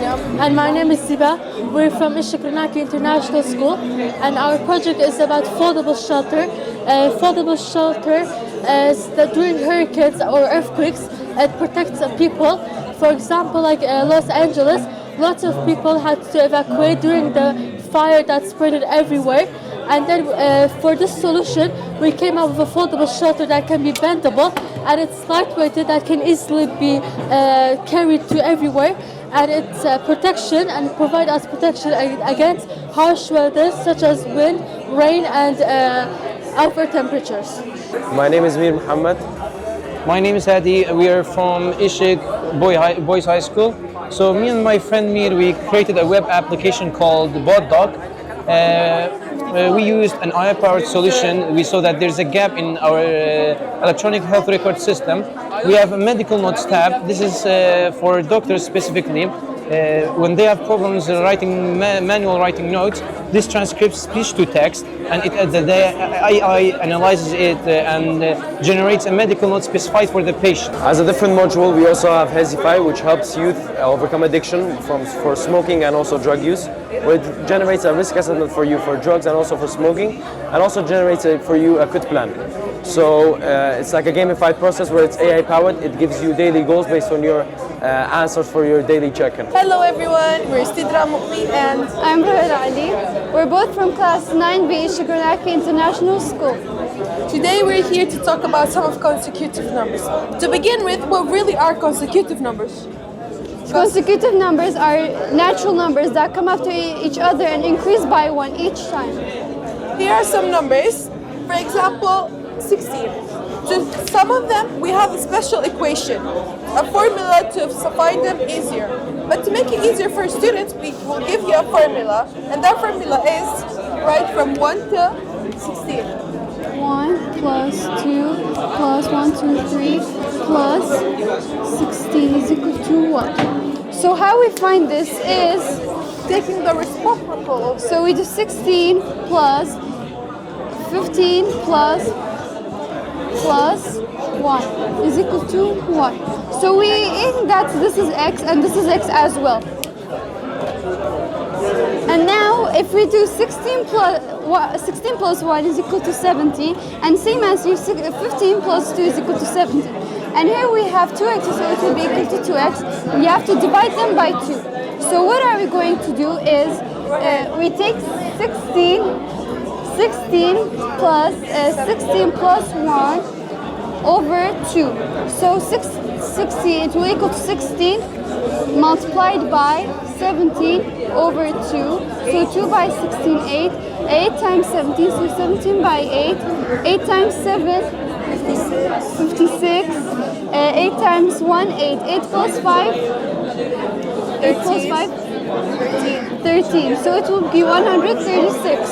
And my name is Siba. We're from Ishikranaki International School, and our project is about foldable shelter. Foldable shelter is that during hurricanes or earthquakes, it protects people. For example, like Los Angeles, lots of people had to evacuate during the fire that spread everywhere. And then for this solution, we came up with a foldable shelter that can be bendable, and it's lightweighted, that can easily be carried to everywhere. And it's protection and provide us protection against harsh weather such as wind, rain, and upper temperatures. My name is Mir Muhammad. My name is Hadi. We are from Ishik Boys High School. So me and my friend Mir, we created a web application called BotDoc. We used an AI-powered solution. We saw that there's a gap in our electronic health record system. We have a medical notes tab. This is for doctors specifically. When they have problems writing manual writing notes, this transcribes speech to text, and the AI analyzes it and generates a medical note specified for the patient. As a different module, we also have Hezify, which helps youth overcome addiction for smoking and also drug use. It generates a risk assessment for you for drugs and also for smoking, and also generates for you a quit plan. So it's like a gamified process where it's AI powered. It gives you daily goals based on your answers for your daily check-in. Hello everyone, we're Stidra Muqmi and I'm Rahel Ali. We're both from class 9B Shikranaki International School. today we're here to talk about some of consecutive numbers. To begin with, what really are consecutive numbers? Consecutive numbers are natural numbers that come after each other and increase by one each time. Here are some numbers. For example, 16. To some of them, we have a special equation, a formula to find them easier. But to make it easier for students, we will give you a formula, and that formula is right from 1 to 16. 1 plus 2 plus 1, 2, 3 plus 16 is equal to what? So how we find this is Taking the reciprocal. so we do 16 plus 15 plus 1 is equal to 1. So we in that this is x and this is x as well. And now if we do 16 plus 1 is equal to 17, and same as you 15 plus 2 is equal to 17. And here we have 2x, so it will be equal to 2x. We have to divide them by 2. So what are we going to do is we take 16 plus 1 over 2. So 16, it will equal to 16 multiplied by 17 over 2. So 2 by 16, 8. 8 times 17, so 17 by 8. 8 times 7, 56. 8 times 1, 8. 8 plus 5, 8 plus 5, 13. So it will be 136.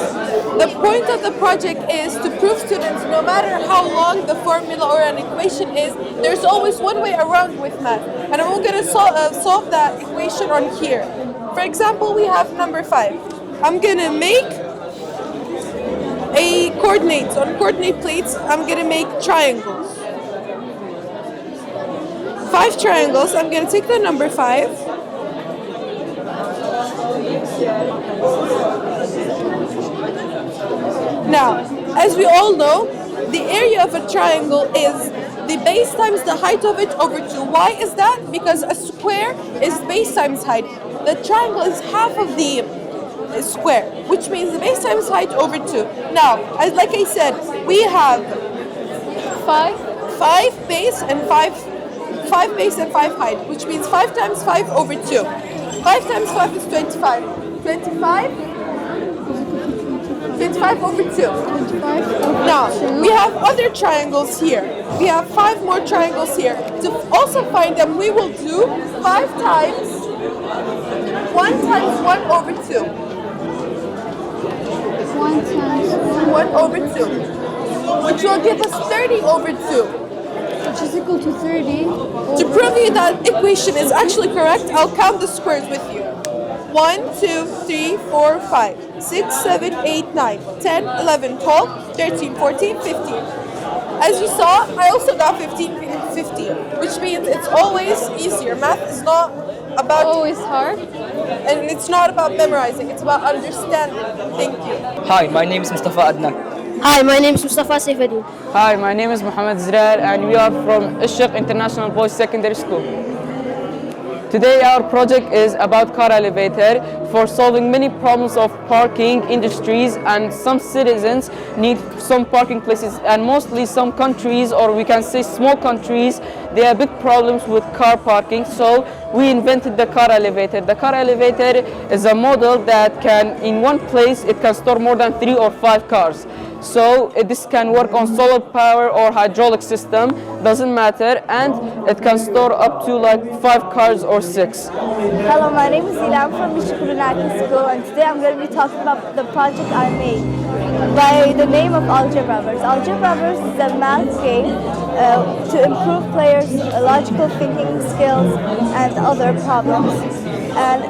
The point of the project is to prove students no matter how long the formula or an equation is, there's always one way around with math. And I'm going to solve that equation on here. For example, we have number 5. I'm going to make a coordinates. On coordinate plates, I'm going to make triangles. 5 triangles. I'm going to take the number 5. Now, as we all know, the area of a triangle is the base times the height of it over 2. Why is that? Because a square is base times height. The triangle is half of the square, which means the base times height over 2. Now, as like I said, we have 5 base and 5 base and 5 height, which means 5 times 5 over 2. 5 times 5 is 25. 25 over 2. Now, we have other triangles here. We have 5 more triangles here. To also find them, we will do 5 times 1 times 1 over 2. 1 times 1 over 2. Which will give us 30 over 2. which is equal to 30. To prove you that equation is actually correct, I'll count the squares with you. 1, 2, 3, 4, 5, 6, 7, 8, 9, 10, 11, 12, 13, 14, 15. As you saw, I also got 15, which means it's always easier. Math is not about Always hard. and it's not about memorizing, it's about understanding. Thank you. Hi, my name is Mustafa Adnan. Hi, my name is Mustafa Seyfeddin. Hi, my name is Mohammed Zrar and we are from Ishq International Boys Secondary School. Today our project is about car elevator for solving many problems of parking industries, and some citizens need some parking places, and mostly some countries, or we can say small countries, they have big problems with car parking. So we invented the car elevator. The car elevator is a model that can, in one place, it can store more than 3 or 5 cars. So this can work on solar power or hydraulic system, doesn't matter, and it can store up to like 5 cars or 6. Hello, my name is Ila. I'm from Ishq School, and today I'm going to be talking about the project I made by the name of Algebravers. Algebravers is a math game to improve players' logical thinking skills and other problems. And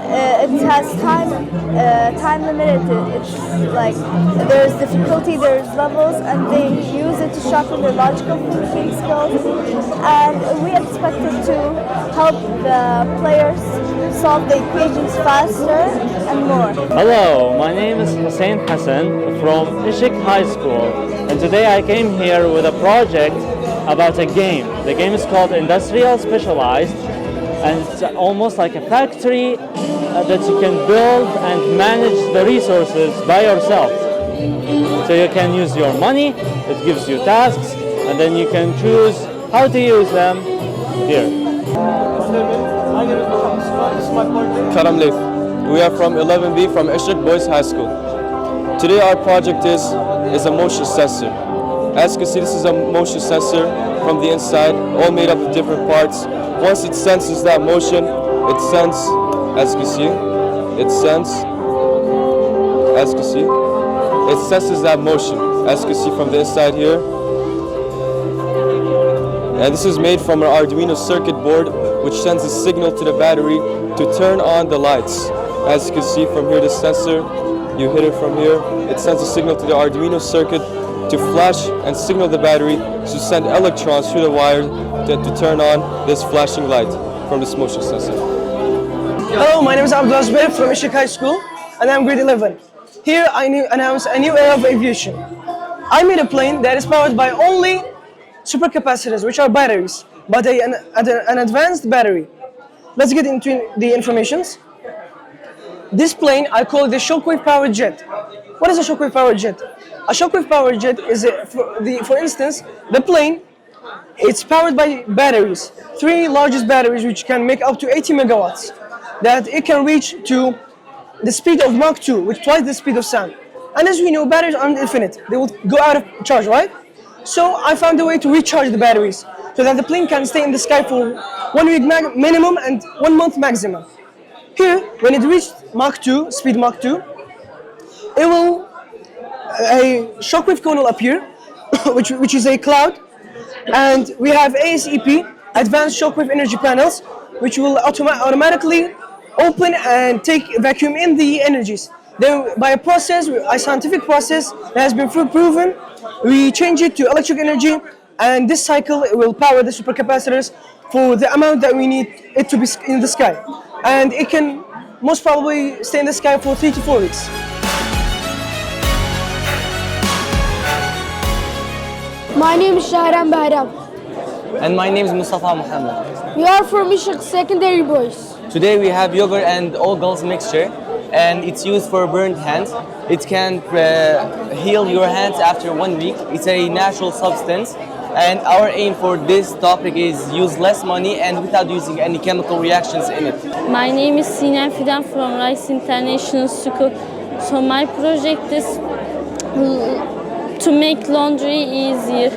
it has time limited. It's like there's difficulty, there's levels, and they use it to sharpen their logical thinking skills. And we expected to help the players solve the equations faster and more. Hello, my name is Hussein Hassan from Ishq High School, and today I came here with a project about a game. The game is called Industrial Specialized, and it's almost like a factory that you can build and manage the resources by yourself. So you can use your money, it gives you tasks, and then you can choose how to use them here. Karam Leif. We are from 11B from Ishq Boys High School. Today our project is a motion sensor. As you can see, this is a motion sensor from the inside, all made up of different parts. Once it senses that motion, it sends, as you can see, it senses that motion, as you can see from the inside here. And this is made from an Arduino circuit board, which sends a signal to the battery to turn on the lights. As you can see from here, the sensor, you hit it from here, it sends a signal to the Arduino circuit to flash and signal the battery to send electrons through the wire to turn on this flashing light from this motion sensor. Hello, my name is Abdullah Zubair from Ishq High School, and I'm grade 11. Here I announce a new era of aviation. I made a plane that is powered by only supercapacitors, which are batteries, but an advanced battery. Let's get into the informations. This plane, I call it the shockwave powered jet. What is a shockwave powered jet? A shockwave powered jet is, for instance, the plane, it's powered by batteries, 3 largest batteries which can make up to 80 megawatts, that it can reach to the speed of Mach 2, which is twice the speed of sound. And as we know, batteries aren't infinite, they will go out of charge, right? So I found a way to recharge the batteries so that the plane can stay in the sky for 1 week minimum and 1 month maximum. Here, when it reached Mach 2, speed Mach 2, a shockwave cone will appear, which is a cloud, and we have ASEP, Advanced Shockwave Energy Panels, which will automatically open and take vacuum in the energies. Then by a process, a scientific process that has been proven, we change it to electric energy, and this cycle will power the supercapacitors for the amount that we need it to be in the sky. And it can most probably stay in the sky for 3 to 4 weeks. My name is Shahram Bahram. And my name is Mustafa Muhammad. We are from Ishq Secondary Boys. Today we have yogurt and all girls mixture, and it's used for burned hands. It can heal your hands after 1 week. It's a natural substance, and our aim for this topic is use less money and without using any chemical reactions in it. My name is Sinem Fidan from Rice International School. So my project is to make laundry easier,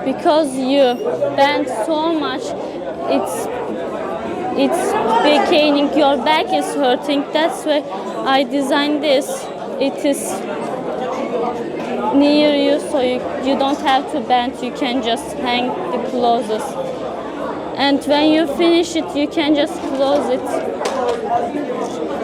because you bend so much, it's becoming, your back is hurting. That's why I designed this. It is near you, so you don't have to bend, you can just hang the clothes. And when you finish it, you can just close it.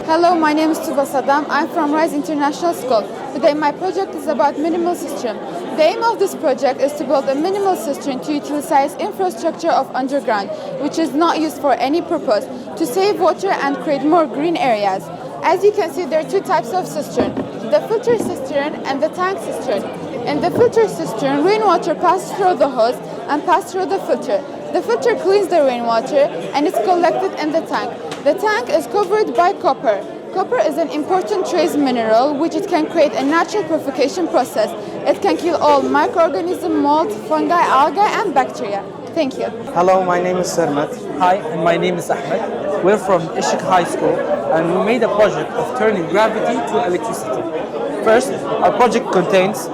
Hello, my name is Tuba Saddam. I'm from Rise International School. Today my project is about minimal system. The aim of this project is to build a minimal system to utilize infrastructure of underground, which is not used for any purpose, to save water and create more green areas. As you can see, there are two types of cistern, the filter cistern and the tank cistern. In the filter cistern, rainwater passes through the hose and passes through the filter. The filter cleans the rainwater and is collected in the tank. The tank is covered by copper. Copper is an important trace mineral which it can create a natural purification process. It can kill all microorganisms, mold, fungi, algae and bacteria. Thank you. Hello, my name is Sermet. Hi, and my name is Ahmed. We're from Ishik High School, and we made a project of turning gravity to electricity. First, our project contains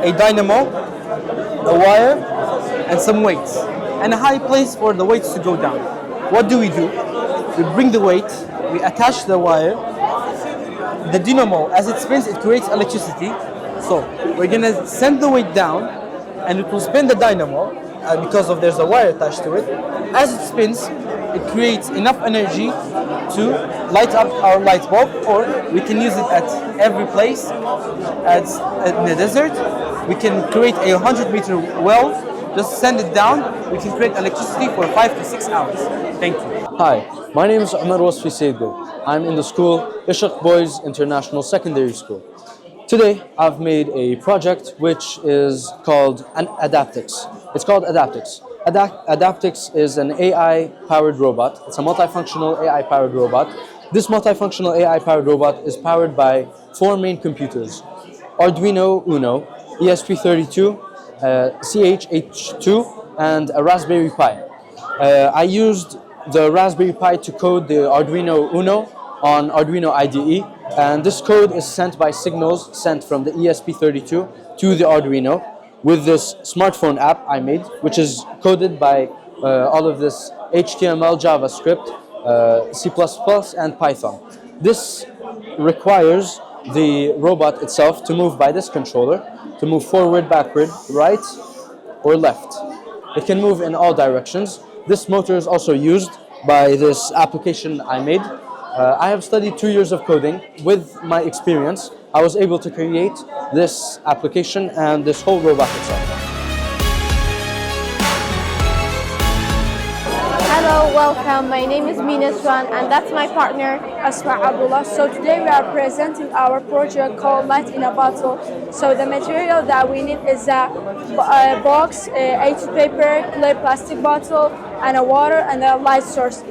a dynamo, a wire, and some weights, and a high place for the weights to go down. What do? We bring the weight, we attach the wire. The dynamo, as it spins, it creates electricity. So we're gonna send the weight down, and it will spin the dynamo because there's a wire attached to it. As it spins, it creates enough energy to light up our light bulb, or we can use it at every place. As in the desert, we can create a 100-meter well. Just send it down. We can create electricity for 5 to 6 hours. Thank you. Hi, my name is Umar Wasfi Saidgo. I'm in the school Ishaq Boys International Secondary School. Today, I've made a project which is called Adaptix. It's called Adaptix. Adaptix is an AI-powered robot. It's a multifunctional AI-powered robot. This multifunctional AI-powered robot is powered by 4 main computers: Arduino Uno, ESP32, CH2, and a Raspberry Pi. I used the Raspberry Pi to code the Arduino Uno on Arduino IDE, and this code is sent by signals sent from the ESP32 to the Arduino with this smartphone app I made, which is coded by all of this HTML, JavaScript, C++, and Python. This requires the robot itself to move by this controller, to move forward, backward, right, or left. It can move in all directions. This motor is also used by this application I made. I have studied 2 years of coding. With my experience, I was able to create this application and this whole robot itself. Hello, welcome. My name is Mina Swan, and that's my partner Asma Abdullah. So today we are presenting our project called Light in a Bottle. So the material that we need is a box, A2 paper, clear plastic bottle, and a water and a light source.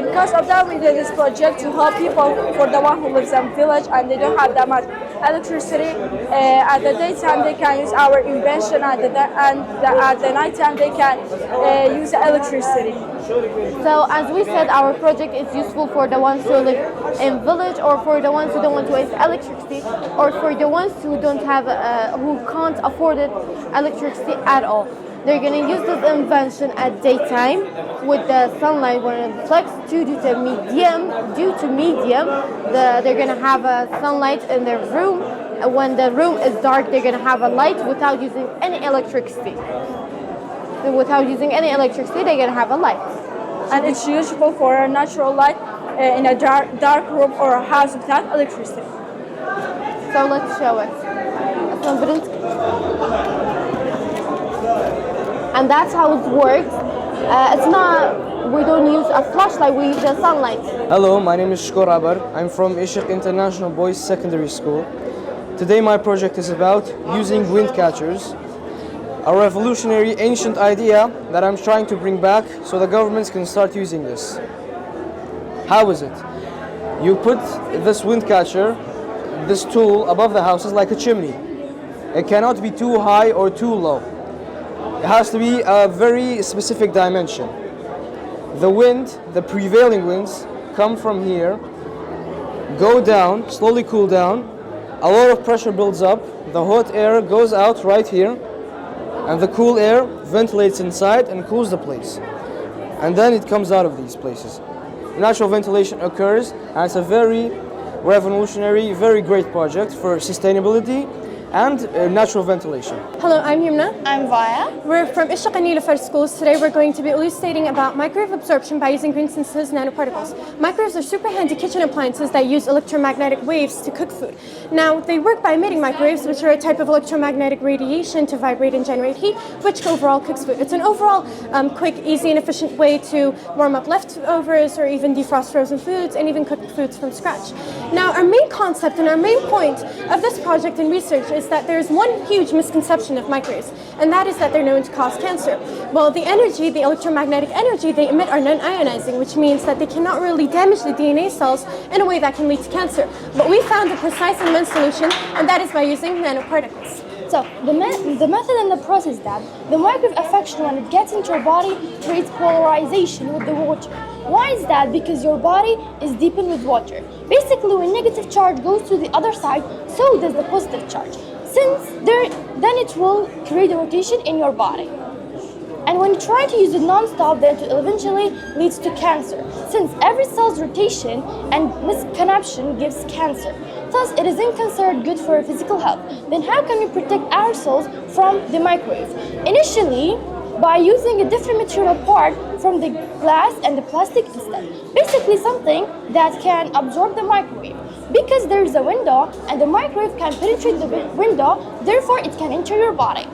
Because of that, we did this project to help people, for the one who lives in village and they don't have that much electricity. At the daytime, they can use our invention, and at the nighttime, they can use electricity. So as we said, our project is useful for the ones who live in village, or for the ones who don't want to waste electricity, or for the ones who don't have, who can't afford electricity at all. They're going to use this invention at daytime with the sunlight when it reflects due to medium. They're going to have a sunlight in their room. And when the room is dark, they're going to have a light without using any electricity. Without using any electricity, they're going to have a light. And it's useful for a natural light in a dark room or a house without electricity. So let's show it. And that's how it works. We don't use a flashlight, we use the sunlight. Hello, my name is Shkor Abar. I'm from Ishaq International Boys Secondary School. Today my project is about using wind catchers, a revolutionary ancient idea that I'm trying to bring back so the governments can start using this. How is it? You put this wind catcher, this tool, above the houses like a chimney. It cannot be too high or too low. It has to be a very specific dimension. The wind, the prevailing winds, come from here, go down, slowly cool down, a lot of pressure builds up, the hot air goes out right here, and the cool air ventilates inside and cools the place. And then it comes out of these places. Natural ventilation occurs, and it's a very revolutionary, very great project for sustainability and natural ventilation. Hello, I'm Yumna. I'm Vaya. We're from Ishaq and Nilufar schools. Today we're going to be elucidating about microwave absorption by using green synthesis nanoparticles. Microwaves are super handy kitchen appliances that use electromagnetic waves to cook food. Now, they work by emitting microwaves, which are a type of electromagnetic radiation to vibrate and generate heat, which overall cooks food. It's an overall quick, easy, and efficient way to warm up leftovers or even defrost frozen foods and even cook foods from scratch. Now, our main concept and our main point of this project and research is that there's one huge misconception of microwaves, and that is that they're known to cause cancer. Well, the energy, the electromagnetic energy they emit are non-ionizing, which means that they cannot really damage the DNA cells in a way that can lead to cancer. But we found a precise and one solution, and that is by using nanoparticles. So the method and the process that the microwave affection, when it gets into your body, creates polarization with the water. Why is that? Because your body is deepened with water. Basically, when negative charge goes to the other side, so does the positive charge. Then it will create a rotation in your body. And when you try to use it non-stop, then it eventually leads to cancer, since every cell's rotation and misconnection gives cancer. Thus, it isn't considered good for physical health. Then how can we protect ourselves from the microwave? Initially, by using a different material part from the glass and the plastic instead. Basically something that can absorb the microwave. Because there is a window and the microwave can penetrate the window, therefore it can enter your body.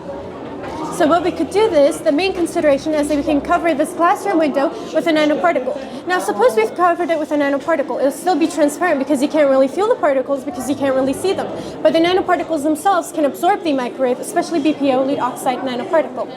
So what we could do this, the main consideration is that we can cover this classroom window with a nanoparticle. Now suppose we've covered it with a nanoparticle, it'll still be transparent because you can't really feel the particles because you can't really see them. But the nanoparticles themselves can absorb the microwave, especially BPO, lead oxide nanoparticle.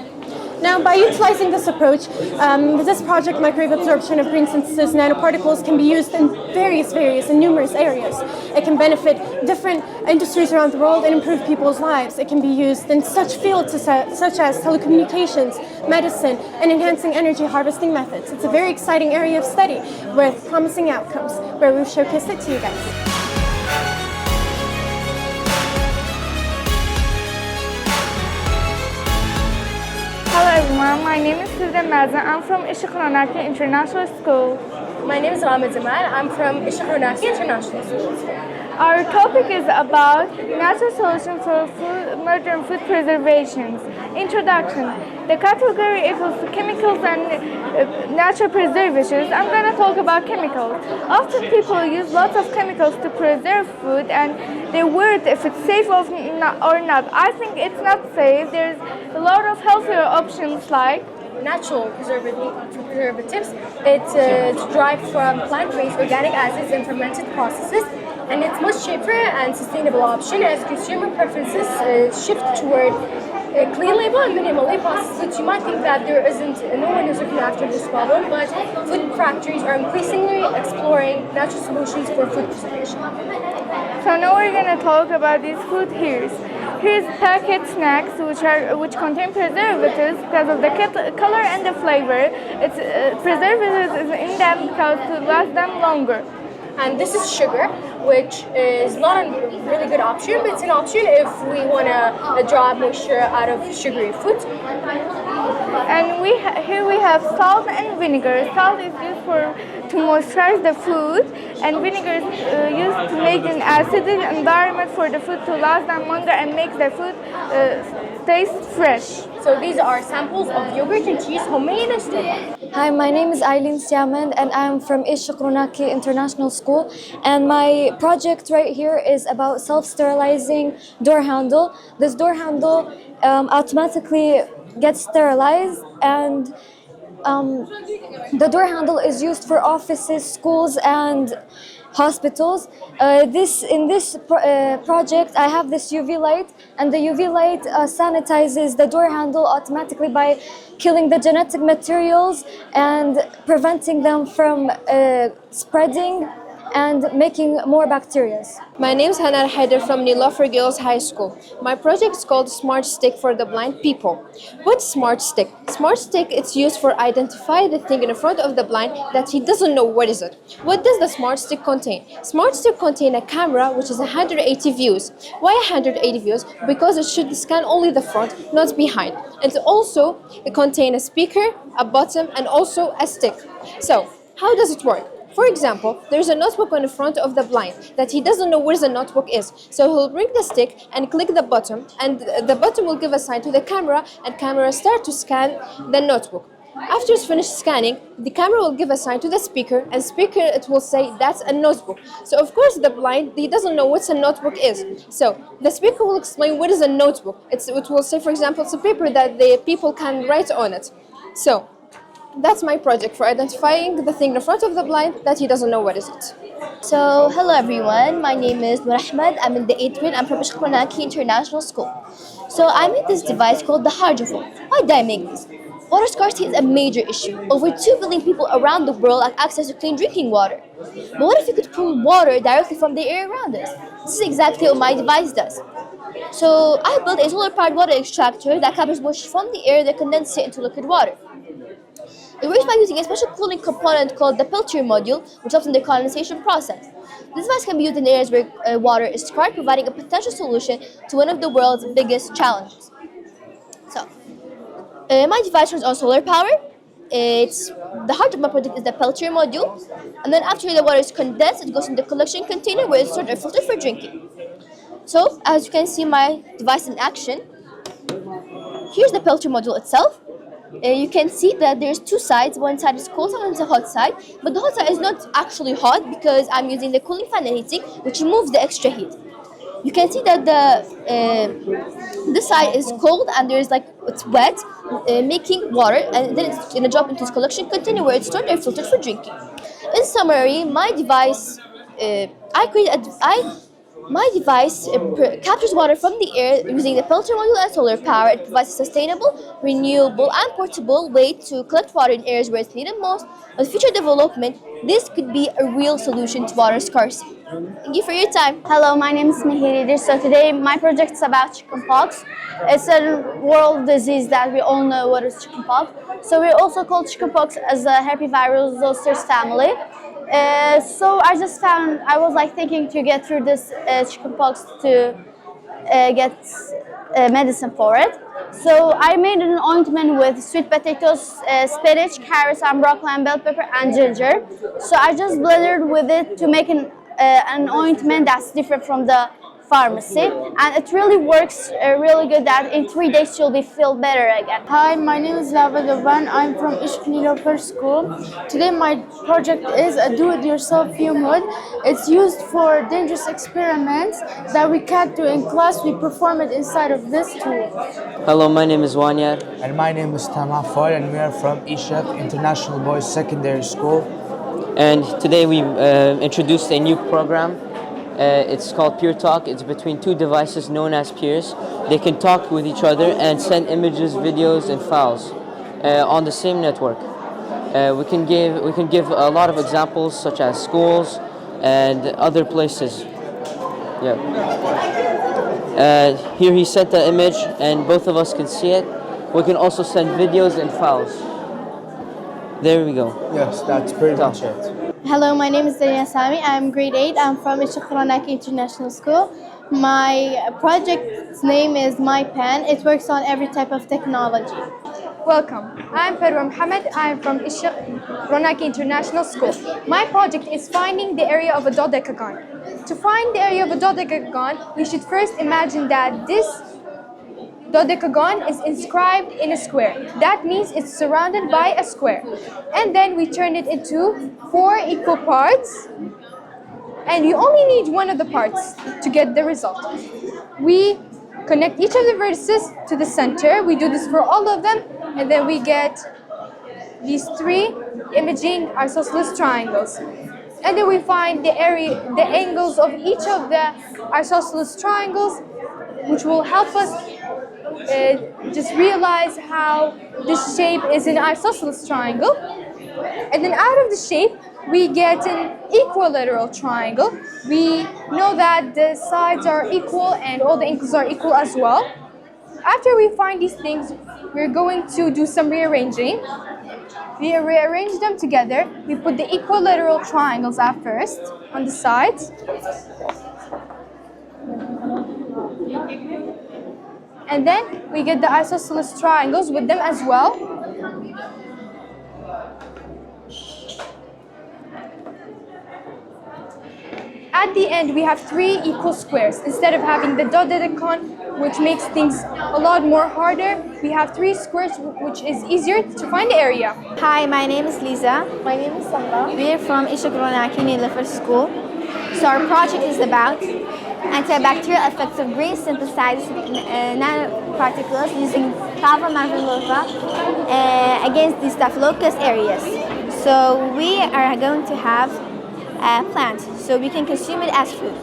Now, by utilizing this approach, this project, microwave absorption of green synthesis nanoparticles, can be used in various and numerous areas. It can benefit different industries around the world and improve people's lives. It can be used in such fields such as telecommunications, medicine, and enhancing energy harvesting methods. It's a very exciting area of study with promising outcomes, where we've showcased it to you guys. Hello everyone, my name is Sidra Mazan. I'm from Ishaq Ronaki International School. My name is Ramad Zaman. I'm from Ishaq Ronaki International School. Our topic is about natural solutions for modern food preservations. Introduction. The category equals chemicals and natural preservatives. I'm going to talk about chemicals. Often people use lots of chemicals to preserve food and they worry if it's safe or not. I think it's not safe. There's a lot of healthier options like natural preservatives. It's derived from plant-based organic acids and fermented processes, and it's much cheaper and sustainable option as consumer preferences shift toward a clean label and minimally processed foods. You might think that no one is looking after this problem, but food factories are increasingly exploring natural solutions for food preservation. So now we're going to talk about these food here's packet snacks which contain preservatives because of the color and the flavor. It's preservatives is in them because to last them longer. And this is sugar, which is not a really good option, but it's an option if we want to draw moisture out of sugary food. And here we have salt and vinegar. Salt is used to moisturize the food, and vinegar is used to make an acidic environment for the food to last them longer and make the food taste fresh. So these are samples of yogurt and cheese, homemade and store-bought. Hi, my name is Eileen Siaman and I'm from Ishaq Ronaki International School, and my project right here is about self-sterilizing door handle. This door handle automatically gets sterilized, and the door handle is used for offices, schools, and hospitals. In this project, I have this UV light, and the UV light sanitizes the door handle automatically by killing the genetic materials and preventing them from spreading and making more bacteria. My name is Hannah Haider from Nilofar Girls High School. My project is called Smart Stick for the Blind People. What's Smart Stick? Smart Stick, it's used for identify the thing in front of the blind that he doesn't know what is it. What does the Smart Stick contain? Smart Stick contain a camera which is 180 views. Why 180 views? Because it should scan only the front, not behind. And it contains a speaker, a button, and also a stick. So, how does it work? For example, there's a notebook on the front of the blind that he doesn't know where the notebook is. So he'll bring the stick and click the button, and the button will give a sign to the camera, and camera start to scan the notebook. After it's finished scanning, the camera will give a sign to the speaker, and speaker it will say that's a notebook. So of course the blind, he doesn't know what a notebook is. So the speaker will explain what is a notebook. It will say, for example, it's a paper that the people can write on it. So that's my project for identifying the thing in front of the blind that he doesn't know what is it. So, hello everyone, my name is Nur Ahmed. I'm in the 8th grade. I'm from Ishq International School. So, I made this device called the hydrophone. Why did I make this? Water scarcity is a major issue. Over 2 billion people around the world lack access to clean drinking water. But what if we could pull water directly from the air around us? This is exactly what my device does. So, I built a solar-powered water extractor that captures moisture from the air that condenses it into liquid water. It works by using a special cooling component called the filter module, which helps in the condensation process. This device can be used in areas where water is scarce, providing a potential solution to one of the world's biggest challenges. So, my device runs on solar power. The heart of my project is the filter module, and then after the water is condensed, it goes in the collection container where it's stored and filtered for drinking. So, as you can see my device in action, here's the filter module itself. You can see that there's 2 sides. One side is cold and the hot side, but the hot side is not actually hot because I'm using the cooling fan and heating, which removes the extra heat. You can see that this side is cold and it's wet, making water, and then it's gonna drop into this collection container where it's stored and filtered for drinking. In summary, my device captures water from the air using the filter module and solar power. It provides a sustainable, renewable, and portable way to collect water in areas where it's needed most. With future development, this could be a real solution to water scarcity. Thank you for your time. Hello, my name is Mihiri. So today my project is about chickenpox. It's a world disease that we all know what is chickenpox. So we also call chickenpox as the herpesvirus zoster family. So I was thinking to get through this chickenpox to get medicine for it. So I made an ointment with sweet potatoes, spinach, carrots, and broccoli, and bell pepper, and ginger. So I just blended with it to make an ointment that's different from the pharmacy, and it really works really good that in 3 days you'll feel better again. Hi, my name is Lava Dovan. I'm from Innovators School. Today my project is a do-it-yourself fume hood. It's used for dangerous experiments that we can't do in class. We perform it inside of this tool. Hello, my name is Wanyar. And my name is Tamah Fall, and we are from Ishaq International Boys Secondary School. And today we introduced a new program. It's called Peer Talk. It's between 2 devices known as peers. They can talk with each other and send images, videos, and files on the same network. We can give a lot of examples, such as schools and other places. Yeah. Here he sent the image, and both of us can see it. We can also send videos and files. There we go. Yes, that's pretty much it. Hello, my name is Dania Sami. I'm grade 8. I'm from Ishaq International School. My project's name is My Pen. It works on every type of technology. Welcome. I'm Farwa Mohammed. I'm from Ishaq International School. My project is finding the area of a dodecagon. To find the area of a dodecagon, we should first imagine that this dodecagon is inscribed in a square. That means it's surrounded by a square. And then we turn it into 4 equal parts. And you only need one of the parts to get the result. We connect each of the vertices to the center. We do this for all of them. And then we get these 3 imaging isosceles triangles. And then we find the angles of each of the isosceles triangles, which will help us just realize how this shape is an isosceles triangle. And then out of the shape, we get an equilateral triangle. We know that the sides are equal and all the angles are equal as well. After we find these things, we're going to do some rearranging. We rearrange them together. We put the equilateral triangles at first on the sides. And then we get the isosceles triangles with them as well. at the end, we have 3 equal squares. Instead of having the dodecahedron, which makes things a lot more harder, we have 3 squares, which is easier to find the area. Hi, my name is Lisa. My name is Sahra. We're from Ishak Unilever School. So our project is about antibacterial effects of green synthesized nanoparticles using Pava manvilova against the Staphylococcus aureus. So we are going to have a plant, so we can consume it as food.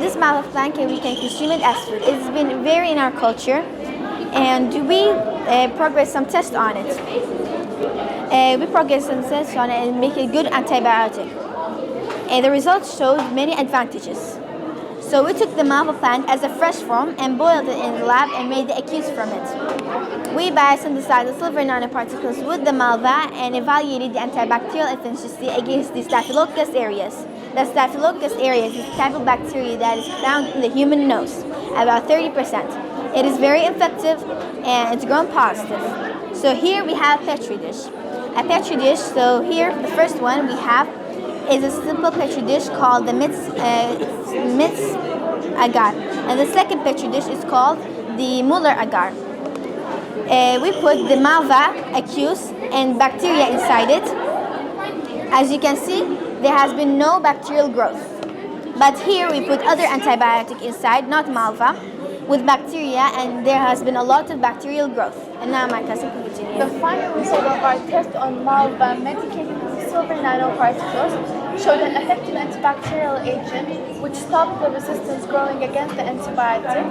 This malva plant, we can consume it as food. It's been very in our culture, and we progress some tests on it. We progress some tests on it and make a good antibiotic. And the results showed many advantages. So we took the malva plant as a fresh form and boiled it in the lab and made the acutes from it. We biosynthesized the silver nanoparticles with the malva and evaluated the antibacterial efficiency against the Staphylococcus aureus. The Staphylococcus aureus is a type of bacteria that is found in the human nose, about 30%. It is very effective and it's grown positive. So here we have a petri dish. A petri dish, so here the first one we have is a simple petri dish called the Mitz agar, and the second petri dish is called the Muller agar. We put the malva, acutes, and bacteria inside it. As you can see, there has been no bacterial growth. But here we put other antibiotic inside, not malva, with bacteria, and there has been a lot of bacterial growth. And now my cousin can continue. The final result of our test on malva medicated with silver nanoparticles showed an effective antibacterial agent which stopped the resistance growing against the antibiotic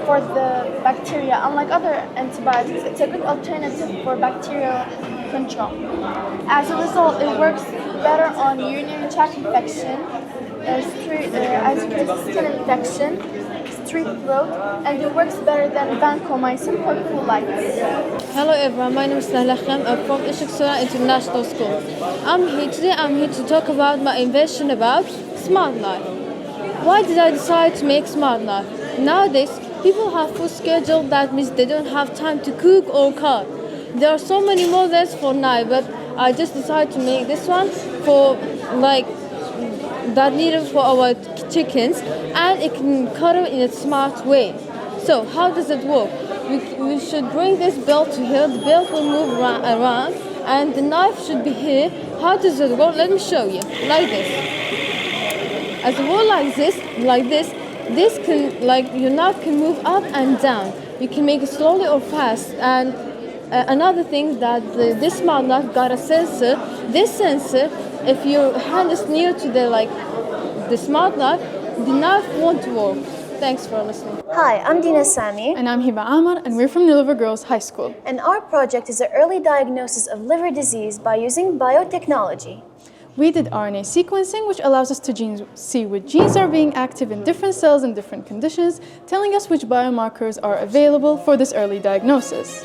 for the bacteria. Unlike other antibiotics, it's a good alternative for bacterial control. As a result, it works better on urinary tract infection, skin infection, strep throat, and it works better than vancomycin for colitis. Hello everyone, my name is Sahla Khem. I'm from Ishak International School. I'm here to talk about my invention about smart knife. Why did I decide to make smart knife? Nowadays, people have full schedule, that means they don't have time to cook or cut. There are so many models for knife, but I just decided to make this one for that needed for our chickens, and it can cut it in a smart way. So how does it work? We should bring this belt to here. The belt will move around and the knife should be here. How does it work? Let me show you. Like this. As it works like this, this can, your knife can move up and down. You can make it slowly or fast. And another thing that this smart knife got a sensor. This sensor, if your hand is near to the smart knife, the knife won't work. Thanks for listening. Hi, I'm Dina Sami. And I'm Hiba Amar, and we're from Unilever Girls High School. And our project is the early diagnosis of liver disease by using biotechnology. We did RNA sequencing, which allows us to see which genes are being active in different cells in different conditions, telling us which biomarkers are available for this early diagnosis.